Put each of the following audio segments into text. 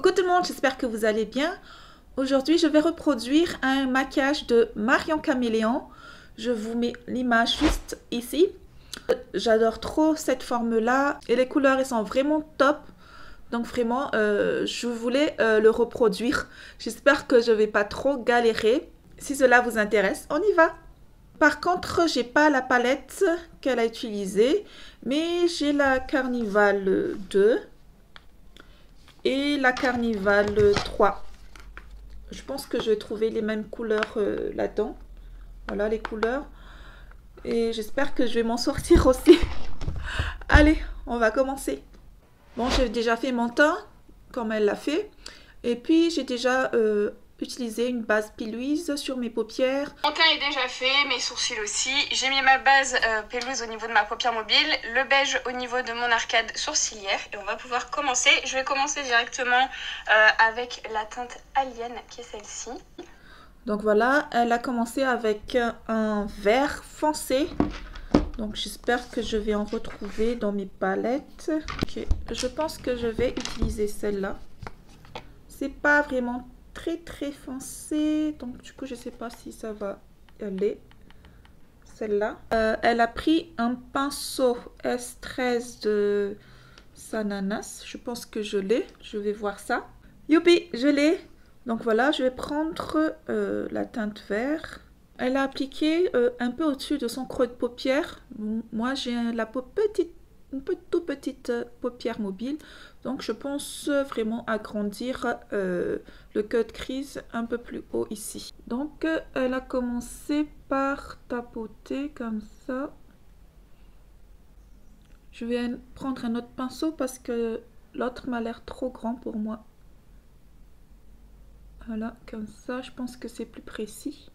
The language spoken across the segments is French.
Coucou tout le monde, j'espère que vous allez bien. Aujourd'hui, je vais reproduire un maquillage de Marion Caméléon. Je vous mets l'image juste ici. J'adore trop cette forme-là et les couleurs, elles sont vraiment top. Donc vraiment, je voulais le reproduire. J'espère que je ne vais pas trop galérer. Si cela vous intéresse, on y va. Par contre, j'ai pas la palette qu'elle a utilisée, mais j'ai la Carnival 2 et la Carnival 3. Je pense que je vais trouver les mêmes couleurs là-dedans. Voilà les couleurs. Et j'espère que je vais m'en sortir aussi. Allez, on va commencer. Bon, j'ai déjà fait mon teint, comme elle l'a fait. Et puis, j'ai déjà utilisé une base pelouse sur mes paupières. Mon teint est déjà fait, mes sourcils aussi. J'ai mis ma base pelouse au niveau de ma paupière mobile, le beige au niveau de mon arcade sourcilière. Et on va pouvoir commencer. Je vais commencer directement avec la teinte Alien, qui est celle-ci. Donc voilà, elle a commencé avec un vert foncé. Donc j'espère que je vais en retrouver dans mes palettes. Okay. Je pense que je vais utiliser celle-là. C'est pas vraiment très foncé. Donc du coup, je sais pas si ça va y aller. Celle-là. Elle a pris un pinceau S13 de Sananas. Je pense que je l'ai. Je vais voir ça. Youpi, je l'ai. Donc voilà, je vais prendre la teinte vert. Elle a appliqué un peu au-dessus de son creux de paupière. Moi, j'ai une toute petite paupière mobile. Donc, je pense vraiment agrandir le cut de crease un peu plus haut ici. Donc, elle a commencé par tapoter comme ça. Je vais prendre un autre pinceau parce que l'autre m'a l'air trop grand pour moi. Voilà, comme ça, je pense que c'est plus précis.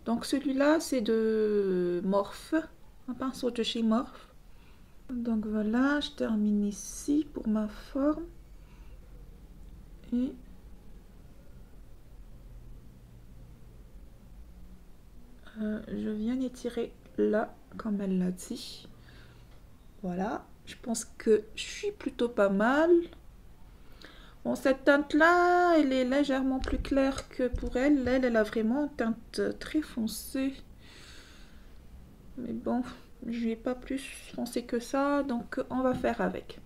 Donc celui-là, c'est de Morphe, un pinceau de chez Morphe. Donc voilà, je termine ici pour ma forme. Et je viens étirer là, comme elle l'a dit. Voilà, je pense que je suis plutôt pas mal. Bon, cette teinte-là, elle est légèrement plus claire que pour elle. Elle a vraiment une teinte très foncée. Mais bon, je n'ai pas plus foncé que ça, donc on va faire avec.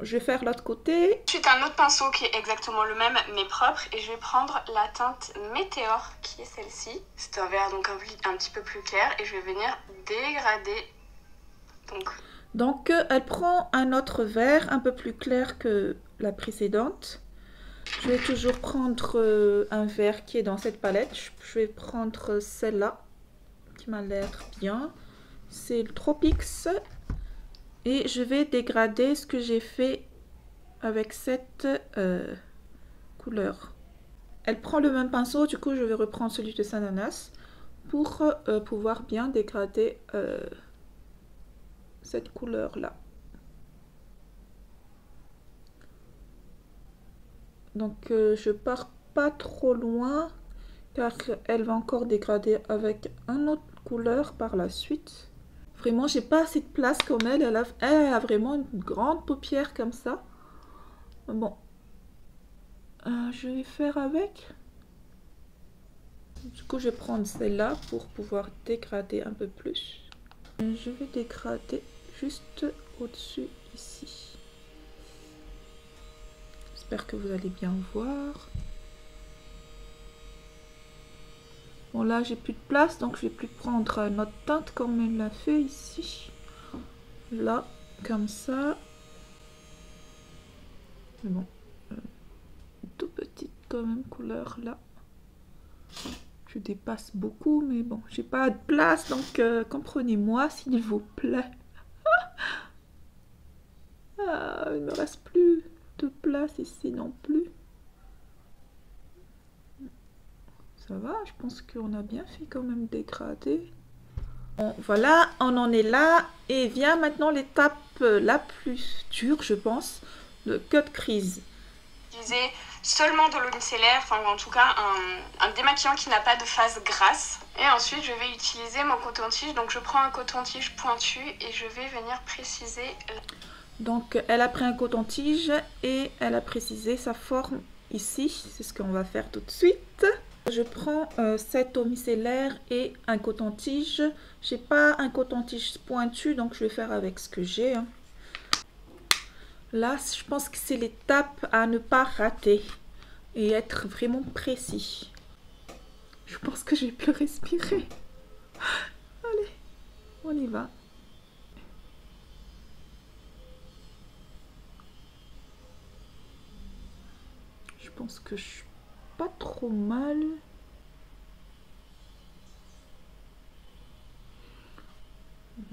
Je vais faire l'autre côté. Ensuite, un autre pinceau qui est exactement le même, mais propre. Et je vais prendre la teinte Météor, qui est celle-ci. C'est un vert donc un petit peu plus clair. Et je vais venir dégrader. Donc, elle prend un autre vert un peu plus clair que la précédente. Je vais toujours prendre un vert qui est dans cette palette. Je vais prendre celle-là qui m'a l'air bien. C'est le Tropix. Et je vais dégrader ce que j'ai fait avec cette couleur. Elle prend le même pinceau, du coup je vais reprendre celui de Sananas pour pouvoir bien dégrader cette couleur-là. Donc je pars pas trop loin car elle va encore dégrader avec une autre couleur par la suite. Vraiment, j'ai pas assez de place comme elle. Elle a vraiment une grande paupière comme ça. Bon, je vais faire avec. Du coup, je vais prendre celle-là pour pouvoir dégrader un peu plus. Je vais dégrader juste au-dessus ici. J'espère que vous allez bien voir. Bon, là, j'ai plus de place, donc je vais plus prendre notre teinte comme elle l'a fait ici. Là, comme ça. Mais bon, tout petite quand même couleur là. Je dépasse beaucoup, mais bon, j'ai pas de place, donc comprenez-moi s'il vous plaît. Ah, il me reste plus de place ici non plus. Ça va, je pense qu'on a bien fait quand même dégrader. Bon, voilà, on en est là. Et vient maintenant l'étape la plus dure, je pense, le cut crease. Utiliser seulement de l'eau micellaire, enfin ou en tout cas un démaquillant qui n'a pas de phase grasse. Et ensuite, je vais utiliser mon coton-tige. Donc je prends un coton-tige pointu et je vais venir préciser. Donc elle a pris un coton-tige et elle a précisé sa forme ici. C'est ce qu'on va faire tout de suite. Je prends cette eau micellaire et un coton-tige. J'ai pas un coton-tige pointu, donc je vais faire avec ce que j'ai. Hein. Là, je pense que c'est l'étape à ne pas rater et être vraiment précis. Je pense que je vais plus respirer. Allez, on y va. Je pense que je suis pas trop mal.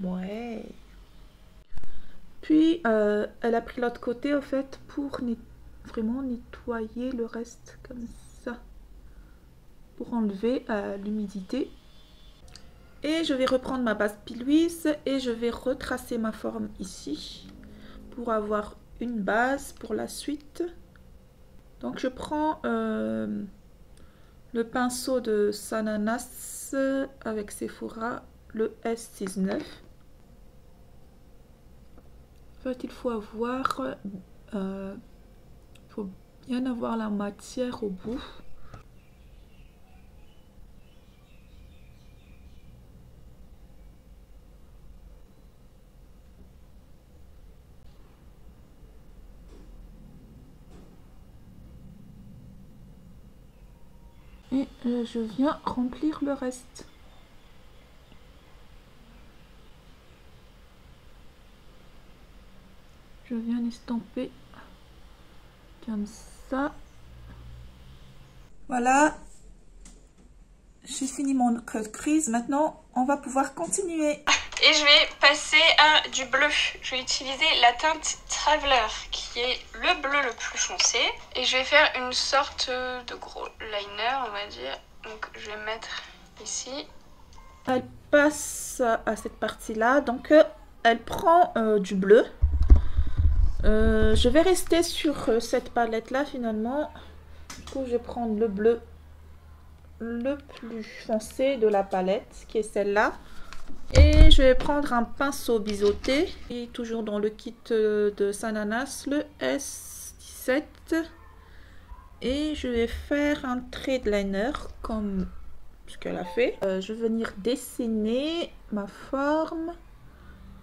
Ouais. Puis, elle a pris l'autre côté, au fait, pour vraiment nettoyer le reste, comme ça. Pour enlever l'humidité. Et je vais reprendre ma base piluise et je vais retracer ma forme ici. Pour avoir une base pour la suite. Donc, je prends le pinceau de Sananas avec Sephora, le S69. En fait, il faut avoir, faut bien avoir la matière au bout. Et je viens remplir le reste. Je viens estomper comme ça. Voilà. J'ai fini mon cut crease. Maintenant, on va pouvoir continuer. Et je vais passer à du bleu. Je vais utiliser la teinte Traveler, qui est le bleu le plus foncé. Et je vais faire une sorte de gros liner, on va dire. Donc je vais mettre ici. Elle passe à cette partie-là. Donc elle prend du bleu. Je vais rester sur cette palette-là finalement. Du coup, je vais prendre le bleu le plus foncé de la palette, qui est celle-là. Et je vais prendre un pinceau biseauté, et toujours dans le kit de Sananas, le S17. Et je vais faire un trade liner comme ce qu'elle a fait. Je vais venir dessiner ma forme.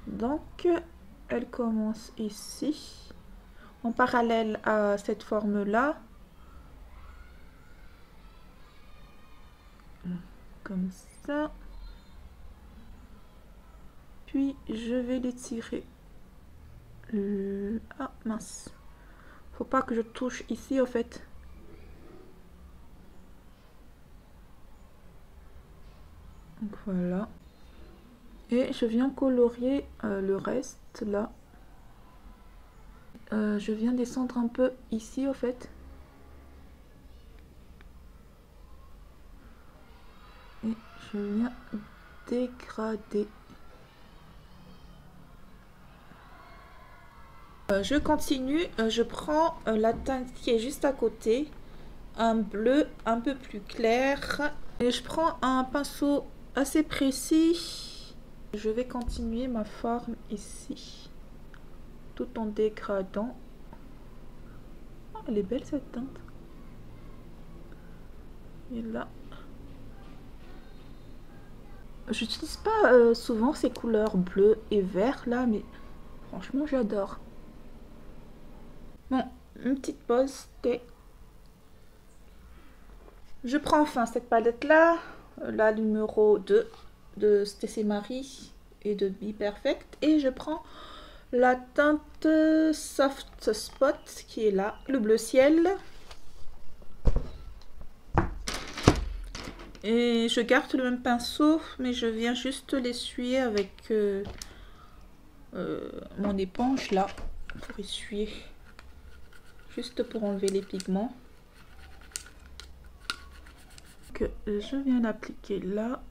Donc, elle commence ici, en parallèle à cette forme-là. Comme ça. Puis je vais l'étirer. Ah mince. Faut pas que je touche ici au fait. Donc voilà. Et je viens colorier le reste là. Je viens descendre un peu ici au fait. Et je viens dégrader. Je continue, je prends la teinte qui est juste à côté, un bleu un peu plus clair, et je prends un pinceau assez précis. Je vais continuer ma forme ici, tout en dégradant. Oh, elle est belle cette teinte. Et là, j'utilise pas souvent ces couleurs bleu et vert là, mais franchement j'adore. Bon, une petite pause thé. Je prends enfin cette palette là, la numéro 2 de Stacey Marie et de Be Perfect, et je prends la teinte Soft Spot qui est là, le bleu ciel. Et je garde le même pinceau, mais je viens juste l'essuyer avec mon éponge là, pour essuyer. Juste pour enlever les pigments. Que je viens d'appliquer là.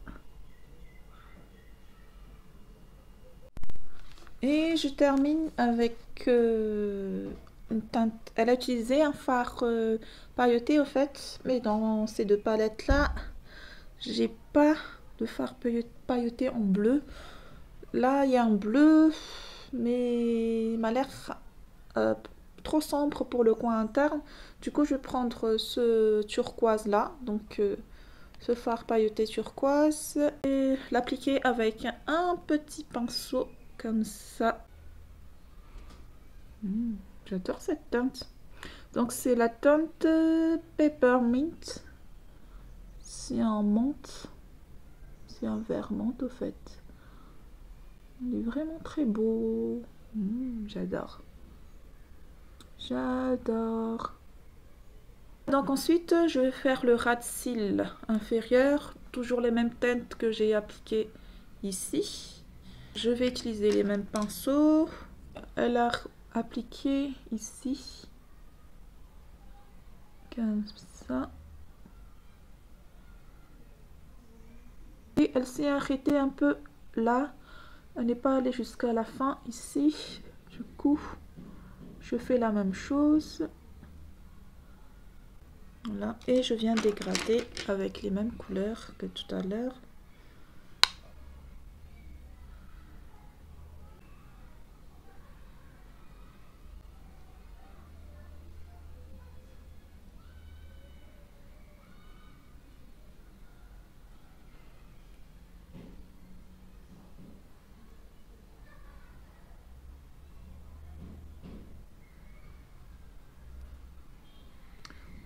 Et je termine avec une teinte. Elle a utilisé un fard pailleté au fait, mais dans ces deux palettes là, j'ai pas de fard pailleté en bleu. Là, il y a un bleu mais il m'a l'air trop sombre pour le coin interne. Du coup, je vais prendre ce turquoise là, donc ce fard pailleté turquoise, et l'appliquer avec un petit pinceau comme ça. J'adore cette teinte. Donc c'est la teinte Peppermint. C'est un menthe. C'est un vert menthe au fait. Il est vraiment très beau. J'adore. J'adore. Donc ensuite, je vais faire le ras de cils inférieur. Toujours les mêmes teintes que j'ai appliquées ici. Je vais utiliser les mêmes pinceaux. Elle a appliqué ici. Comme ça. Et elle s'est arrêtée un peu là. Elle n'est pas allée jusqu'à la fin ici. Du coup, je fais la même chose. Voilà. Et je viens dégrader avec les mêmes couleurs que tout à l'heure.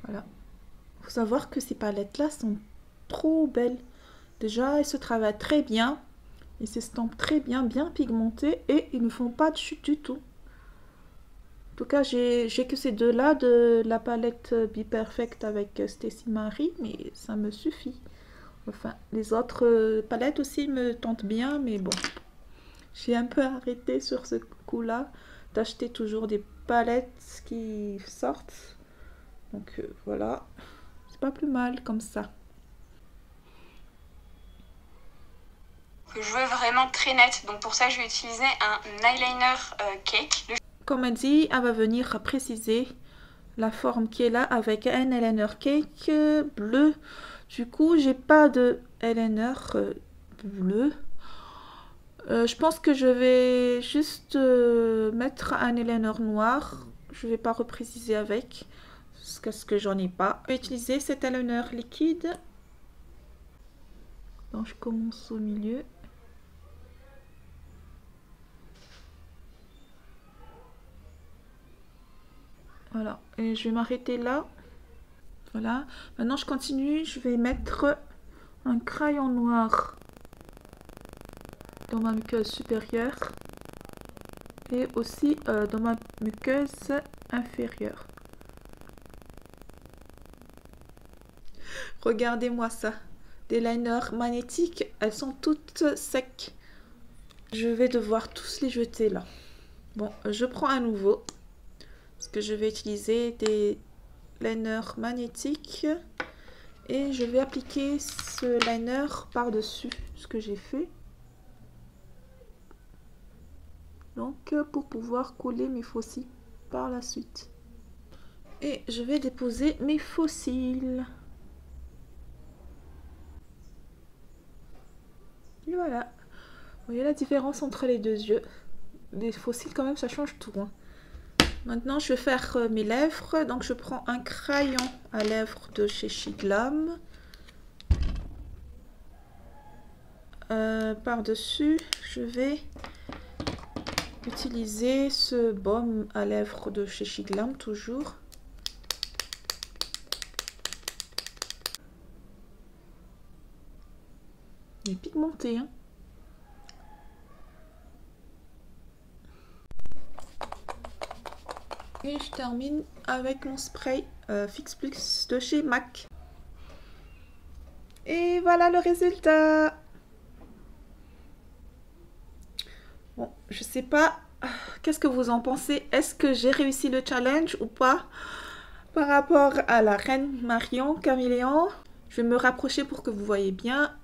Voilà. Il faut savoir que ces palettes-là sont trop belles. Déjà, elles se travaillent très bien. Ils s'estampent très bien, bien pigmentées. Et ils ne font pas de chute du tout. En tout cas, j'ai que ces deux-là de la palette Be Perfect avec Stacey Marie. Mais ça me suffit. Enfin, les autres palettes aussi me tentent bien. Mais bon, j'ai un peu arrêté sur ce coup-là d'acheter toujours des palettes qui sortent. Donc voilà, c'est pas plus mal comme ça. Je veux vraiment très net, donc pour ça je vais utiliser un eyeliner cake. Comme elle dit, elle va venir préciser la forme qui est là avec un eyeliner cake bleu. Du coup, j'ai pas de eyeliner bleu. Je pense que je vais juste mettre un eyeliner noir. Je vais pas repréciser avec. Parce que j'en ai pas. Je vais utiliser cet eyeliner liquide. Donc je commence au milieu. Voilà. Et je vais m'arrêter là. Voilà. Maintenant je continue. Je vais mettre un crayon noir dans ma muqueuse supérieure. Et aussi dans ma muqueuse inférieure. Regardez-moi ça. Des liners magnétiques, elles sont toutes secs. Je vais devoir tous les jeter là. Bon, je prends un nouveau. Parce que je vais utiliser des liners magnétiques. Et je vais appliquer ce liner par-dessus ce que j'ai fait. Donc, pour pouvoir coller mes faux cils par la suite. Et je vais déposer mes faux cils. Et voilà. Vous voyez la différence entre les deux yeux. Les faux cils quand même ça change tout. Hein. Maintenant je vais faire mes lèvres. Donc je prends un crayon à lèvres de chez Shiglam. Par-dessus je vais utiliser ce baume à lèvres de chez Shiglam toujours. Il est pigmenté, hein. Et je termine avec mon spray Fix Plus de chez MAC. Et voilà le résultat. Bon, je sais pas, qu'est-ce que vous en pensez? Est-ce que j'ai réussi le challenge ou pas? Par rapport à la reine Marion Caméléon, je vais me rapprocher pour que vous voyez bien.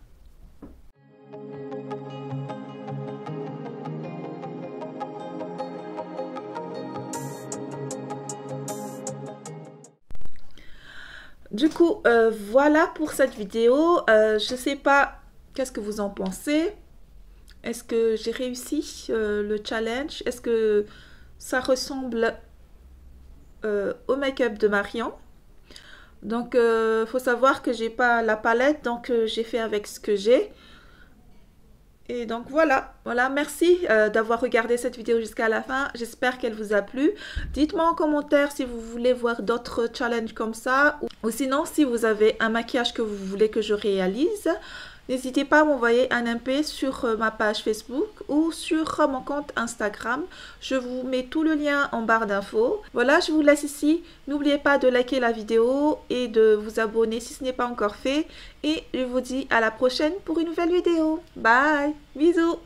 Du coup, voilà pour cette vidéo. Je sais pas qu'est-ce que vous en pensez. est-ce que j'ai réussi le challenge? Est-ce que ça ressemble au make-up de Marion? Donc, faut savoir que j'ai pas la palette, donc j'ai fait avec ce que j'ai. Et donc voilà, merci d'avoir regardé cette vidéo jusqu'à la fin. J'espère qu'elle vous a plu. Dites-moi en commentaire si vous voulez voir d'autres challenges comme ça. Ou sinon, si vous avez un maquillage que vous voulez que je réalise, n'hésitez pas à m'envoyer un MP sur ma page Facebook ou sur mon compte Instagram. Je vous mets tout le lien en barre d'infos. Voilà, je vous laisse ici. N'oubliez pas de liker la vidéo et de vous abonner si ce n'est pas encore fait. Et je vous dis à la prochaine pour une nouvelle vidéo. Bye, bisous.